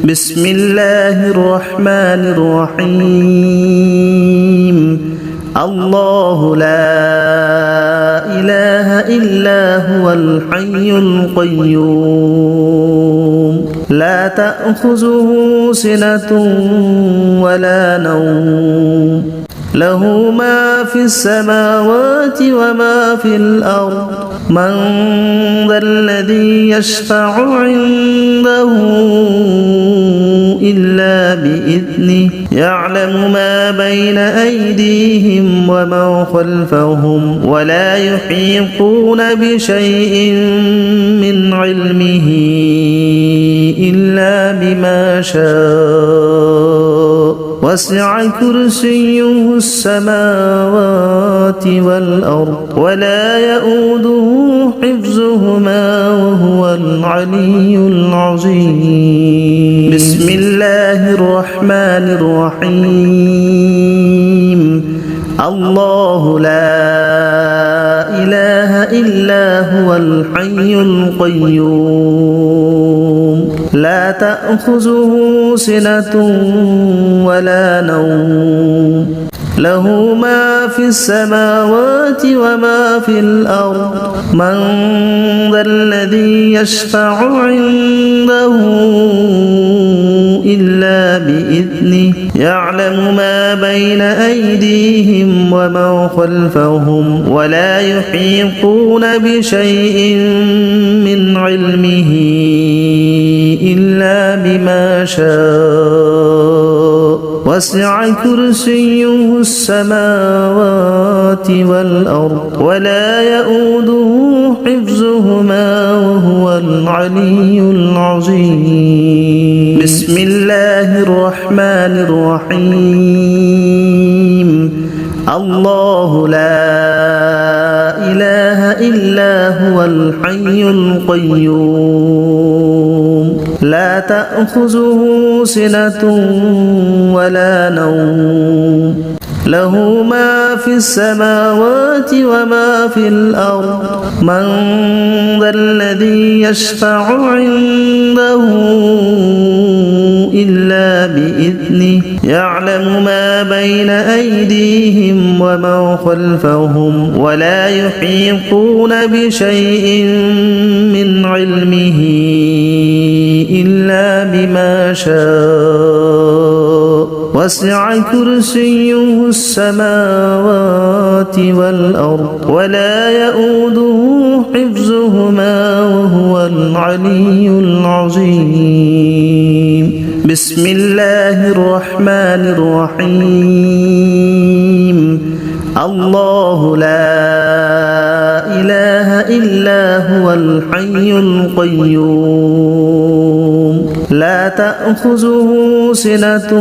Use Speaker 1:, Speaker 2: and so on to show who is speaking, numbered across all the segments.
Speaker 1: بسم الله الرحمن الرحيم الله لا إله إلا هو الحي القيوم لا تأخذه سنة ولا نوم له ما في السماوات وما في الأرض من ذا الذي يشفع عنده إلا بإذنه يعلم ما بين أيديهم وما خلفهم ولا يحيطون بشيء من علمه إلا بما شاء وسع كرسيه السماوات والأرض ولا يؤوده حفظهما وهو العلي العظيم بسم الله الرحمن الرحيم الله لا إله إلا هو الحي القيوم لا تأخذه سنة ولا نوم له ما في السماوات وما في الأرض من ذا الذي يشفع عنده إلا بإذنه يعلم ما بين أيديهم وما خلفهم ولا يحيطون بشيء من علمه إلا بما شاء وسع كرسيه السماوات والأرض ولا يؤوده حفظهما وهو العلي العظيم بسم الله الرحمن الرحيم الله لا إله إلا هو الحي القيوم لا تأخذه سنة ولا نوم له ما في السماوات وما في الأرض من ذا الذي يشفع عنده إلا بإذنه يعلم ما بين أيديهم وما خلفهم ولا يحيطون بشيء من علمه إلا بما شاء وسع كرسيه السماوات والأرض ولا يؤوده حفظهما وهو العلي العظيم بسم الله الرحمن الرحيم الله لا إله إلا هو الحي القيوم لا تأخذه سنة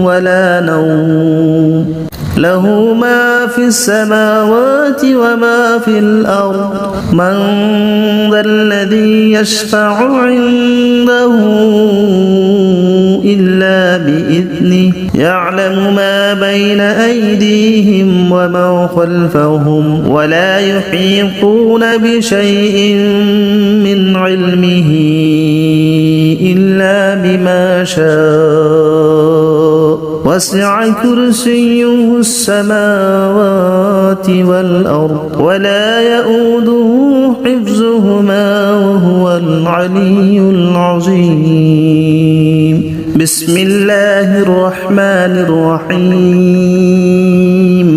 Speaker 1: ولا نوم له ما في السماوات وما في الأرض من ذا الذي يشفع عنده إلا بإذنه يعلم ما بين أيديهم وما خلفهم ولا يحيطون بشيء من علمه إلا بما شاء وسع كرسيه السماوات والأرض ولا يؤوده حفظهما وهو العلي العظيم بسم الله الرحمن الرحيم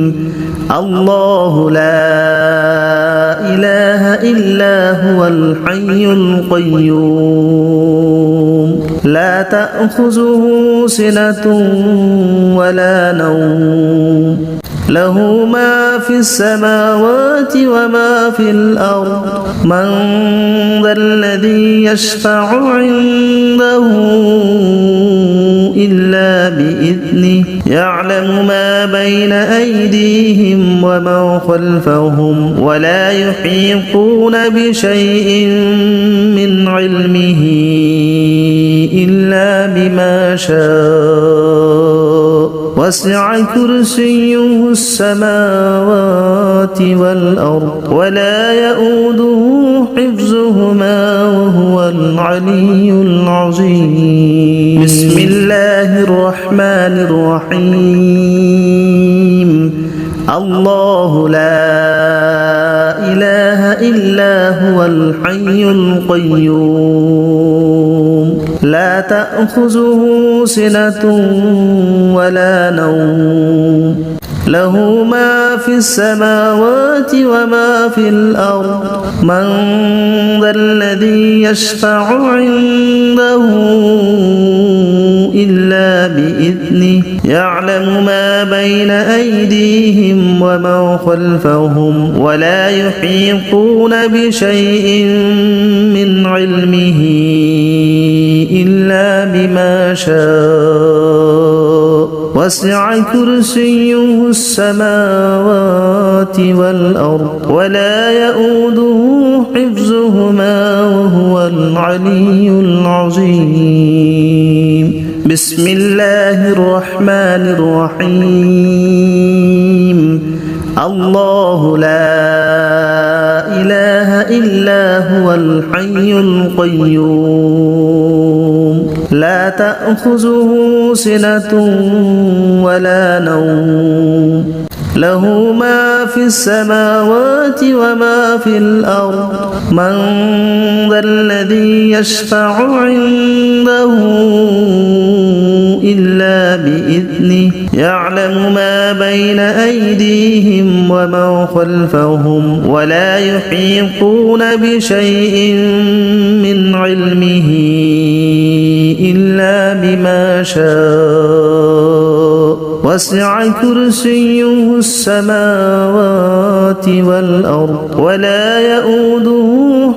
Speaker 1: الله لا إله إلا هو الحي القيوم لا تأخذه سنة ولا نوم له ما في السماوات وما في الأرض من ذا الذي يشفع عنده إلا بإذنه يعلم ما بين أيديهم وما خلفهم ولا يحيطون بشيء من علمه إلا بما شاء وسع كرسيه السماوات والأرض ولا يؤوده حفظهما وهو العلي العظيم. بسم الله الرحمن الرحيم. الله لا إله إلا هو الحي القيوم لا تأخذه سنة ولا نوم له ما في السماوات وما في الأرض من ذا الذي يشفع عنده إلا بإذنه يعلم ما بين أيديهم وما خلفهم ولا يحيطون بشيء من علمه إلا بما شاء وسع كرسيه السماوات والأرض ولا يؤوده حفظهما وهو العلي العظيم. بسم الله الرحمن الرحيم. الله لا إله إلا هو الحي القيوم لا تأخذه سنة ولا نوم له ما في السماوات وما في الأرض من ذا الذي يشفع عنده إلا بإذنه يعلم ما بين أيديهم وما خلفهم ولا يحيطون بشيء من علمه إلا بما شاء وسع كرسيه السماوات والأرض ولا يؤوده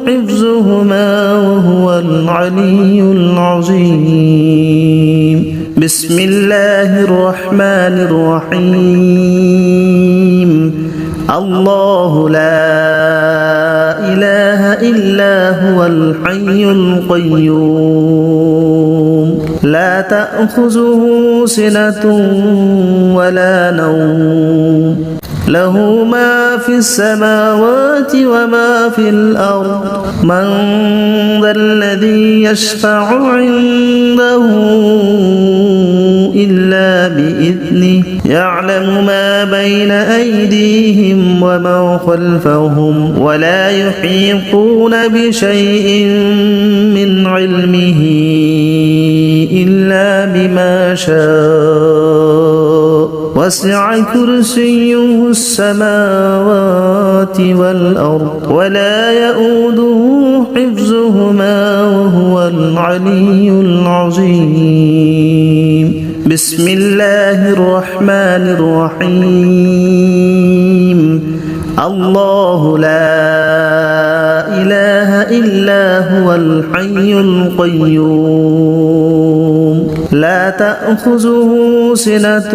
Speaker 1: حفظهما وهو العلي العظيم. بسم الله الرحمن الرحيم. الله لا إله إلا هو الحي القيوم لا تأخذه سنة ولا نوم له ما في السماوات وما في الأرض من ذا الذي يشفع عنده إلا بإذنه يعلم ما بين أيديهم وما خلفهم ولا يحيطون بشيء من علمه إلا بما شاء وسع كرسيه السماوات والأرض ولا يؤوده حفظهما وهو العلي العظيم. بسم الله الرحمن الرحيم. الله لا إله إلا هو الحي القيوم لا تأخذه سنة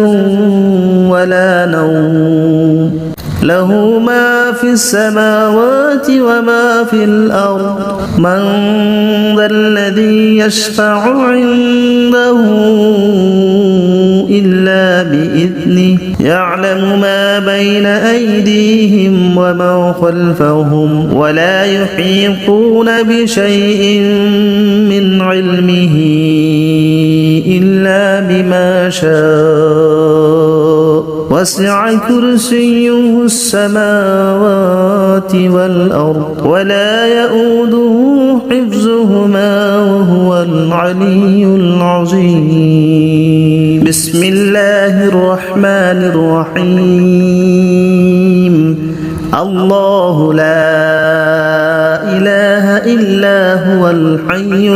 Speaker 1: ولا نوم له ما في السماوات وما في الأرض من ذا الذي يشفع عنده إلا بإذنه يعلم ما بين أيديهم وما خلفهم ولا يحيطون بشيء من علمه إلا بما شاء وسع كرسيه السماوات والأرض ولا يؤوده حفظهما وهو العلي العظيم. بسم الله الرحمن الرحيم. الله لا إله إلا هو الحي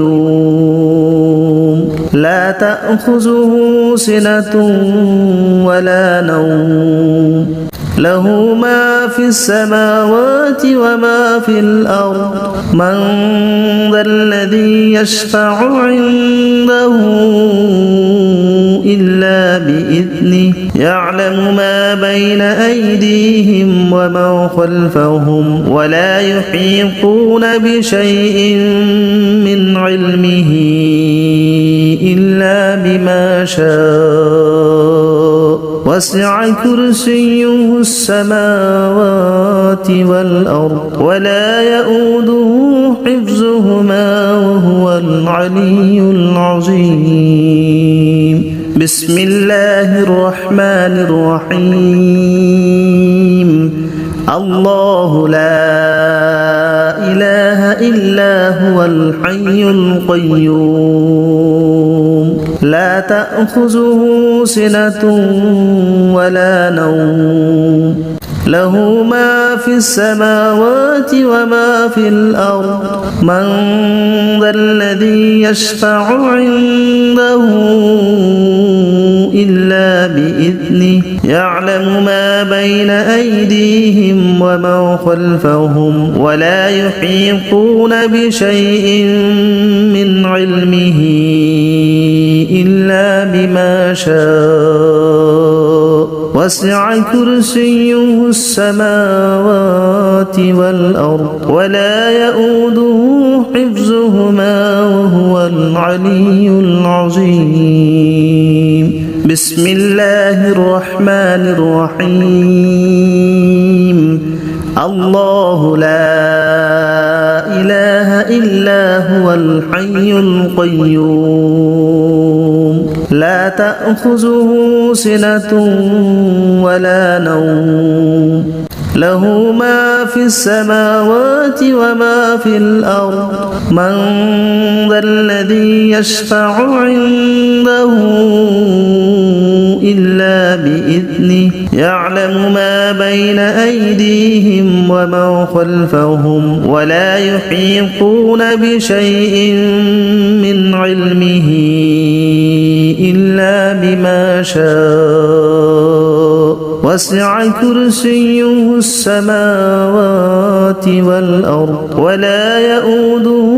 Speaker 1: القيوم لا تأخذه سنة ولا نوم له ما في السماوات وما في الأرض من ذا الذي يشفع عنده إلا بإذنه يعلم ما بين أيديهم وما خلفهم ولا يحيطون بشيء من علمه إلا بما شاء وسع كرسيه السماوات والأرض ولا يؤوده حفظهما وهو العلي العظيم بسم الله الرحمن الرحيم الله لا إله إلا هو الحي القيوم لا تأخذه سنة ولا نوم له ما في السماوات وما في الأرض من ذا الذي يشفع عنده إلا بإذنه يعلم ما بين أيديهم وما خلفهم ولا يحيطون بشيء من علمه إلا بما شاء وسع كرسيه السماوات والأرض ولا يؤوده حفظهما وهو العلي العظيم بسم الله الرحمن الرحيم الله لا إله إلا هو الحي القيوم لا تأخذه سنة ولا نوم له ما في السماوات وما في الأرض من ذا الذي يشفع عنده إلا بإذنه يعلم ما بين أيديهم وما خلفهم ولا يحيطون بشيء من علمه إلا بما شاء وسع كرسيه السماوات والأرض ولا يؤوده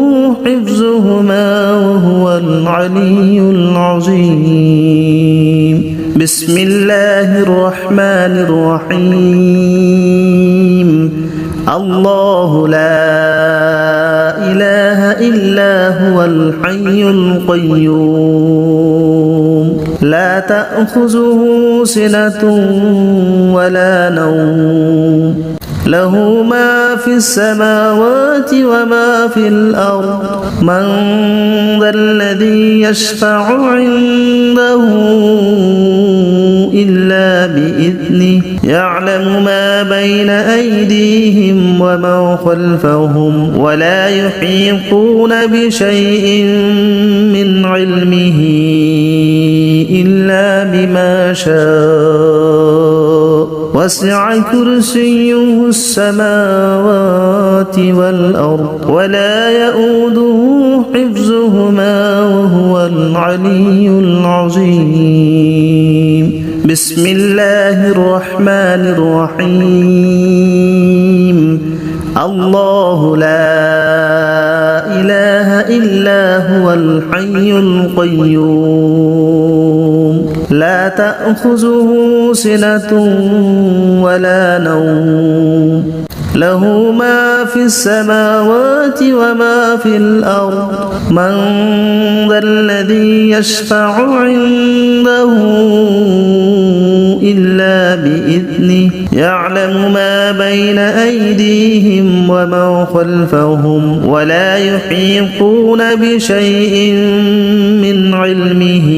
Speaker 1: حفظهما وهو العلي العظيم بسم الله الرحمن الرحيم الله لا إله إلا هو الحي القيوم لا تأخذه سنة ولا نوم له ما في السماوات وما في الأرض من ذا الذي يشفع عنده إلا بإذنه يعلم ما بين أيديهم وما خلفهم ولا يحيطون بشيء من علمه إلا بما شاء وسع كرسيه السماوات والأرض ولا يؤوده حفظهما وهو العلي العظيم بسم الله الرحمن الرحيم الله لا إله إلا هو الحي القيوم لا تأخذه سنة ولا نوم له ما في السماوات وما في الأرض من ذا الذي يشفع عنده إلا بإذنه يعلم ما بين أيديهم وما خلفهم ولا يحيطون بشيء من علمه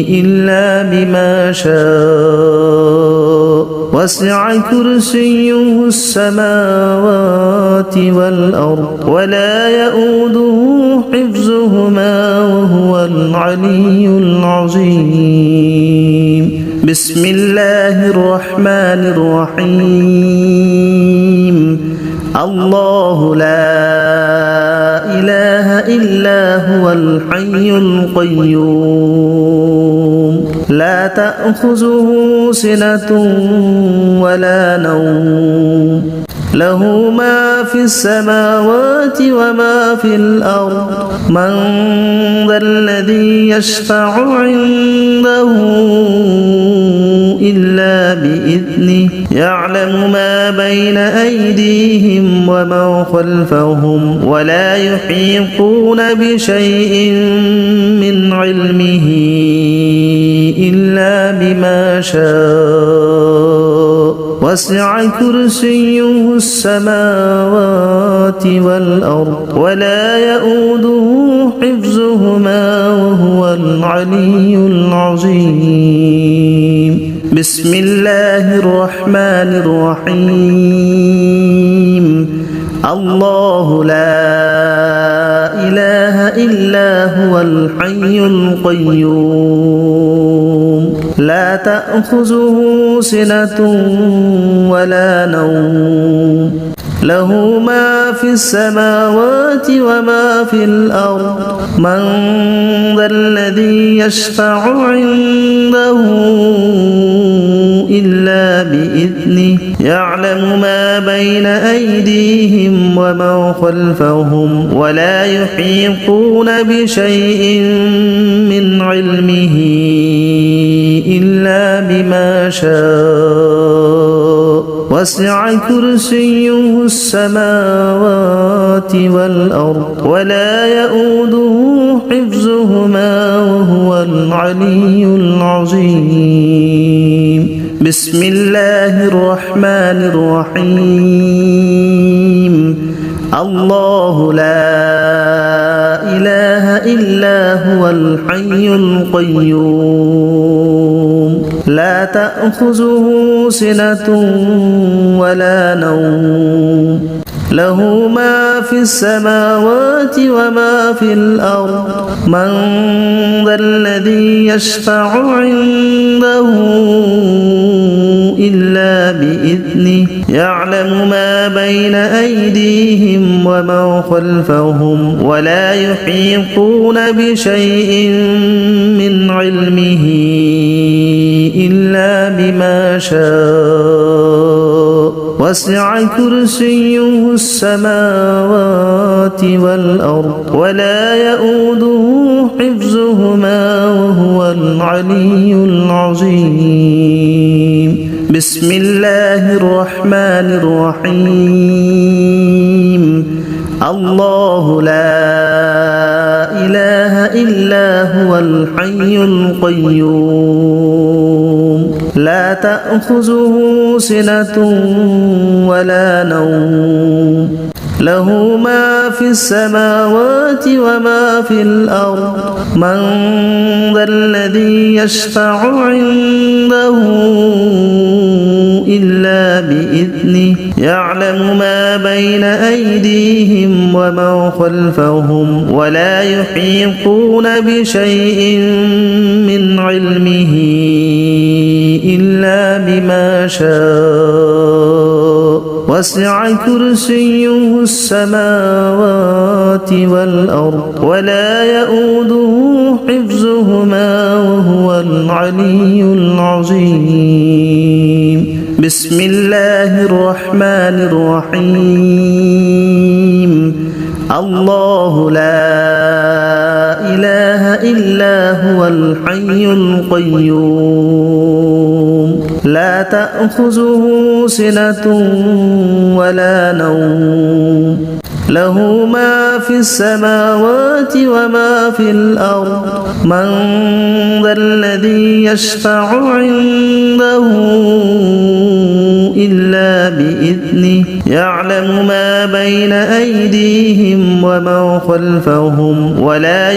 Speaker 1: إلا بما شاء وسع كرسيه السماوات والأرض ولا يؤوده حفظهما وهو العلي العظيم بسم الله الرحمن الرحيم الله لا إله إلا هو الحي القيوم لا تأخذه سنة ولا نوم له ما في السماوات وما في الأرض من ذا الذي يشفع عنده إلا بإذنه يعلم ما بين أيديهم وما خلفهم ولا يحيطون بشيء من علمه إلا بما شاء وسع كرسيه السماوات والأرض ولا يؤوده حفظهما وهو العلي العظيم بسم الله الرحمن الرحيم الله لا إله إلا هو الحي القيوم لا تأخذه سنة ولا نوم له ما في السماوات وما في الأرض من ذا الذي يشفع عنده إلا بإذنه يعلم ما بين أيديهم وما خلفهم ولا يحيطون بشيء من علمه إلا بما شاء وسع كرسيه السماوات والأرض ولا يؤوده حفظهما وهو العلي العظيم بسم الله الرحمن الرحيم الله لا إله إلا هو الحي القيوم لا تأخذه سنة ولا نوم له ما في السماوات وما في الأرض من ذا الذي يشفع عنده إلا بإذنه يعلم ما بين أيديهم وما خلفهم ولا يحيطون بشيء من علمه إلا بما شاء وسع كرسيه السماوات والأرض ولا يؤوده حفظهما وهو العلي العظيم بسم الله الرحمن الرحيم الله لا إله إلا هو الحي القيوم لا تأخذه سنة ولا نوم له ما في السماوات وما في الأرض من ذا الذي يشفع عنده إلا بإذنه يعلم ما بين أيديهم وما خلفهم ولا يحيطون بشيء من علمه إلا بما شاء وسع كرسيه السماوات والأرض ولا يؤوده حفظهما وهو العلي العظيم بسم الله الرحمن الرحيم الله لا إله إلا هو الحي القيوم لا تأخذه سنة ولا نوم له ما في السماوات وما في الأرض من ذا الذي يشفع عنده إلا بإذنه يعلم ما بين أيديهم وما خلفهم ولا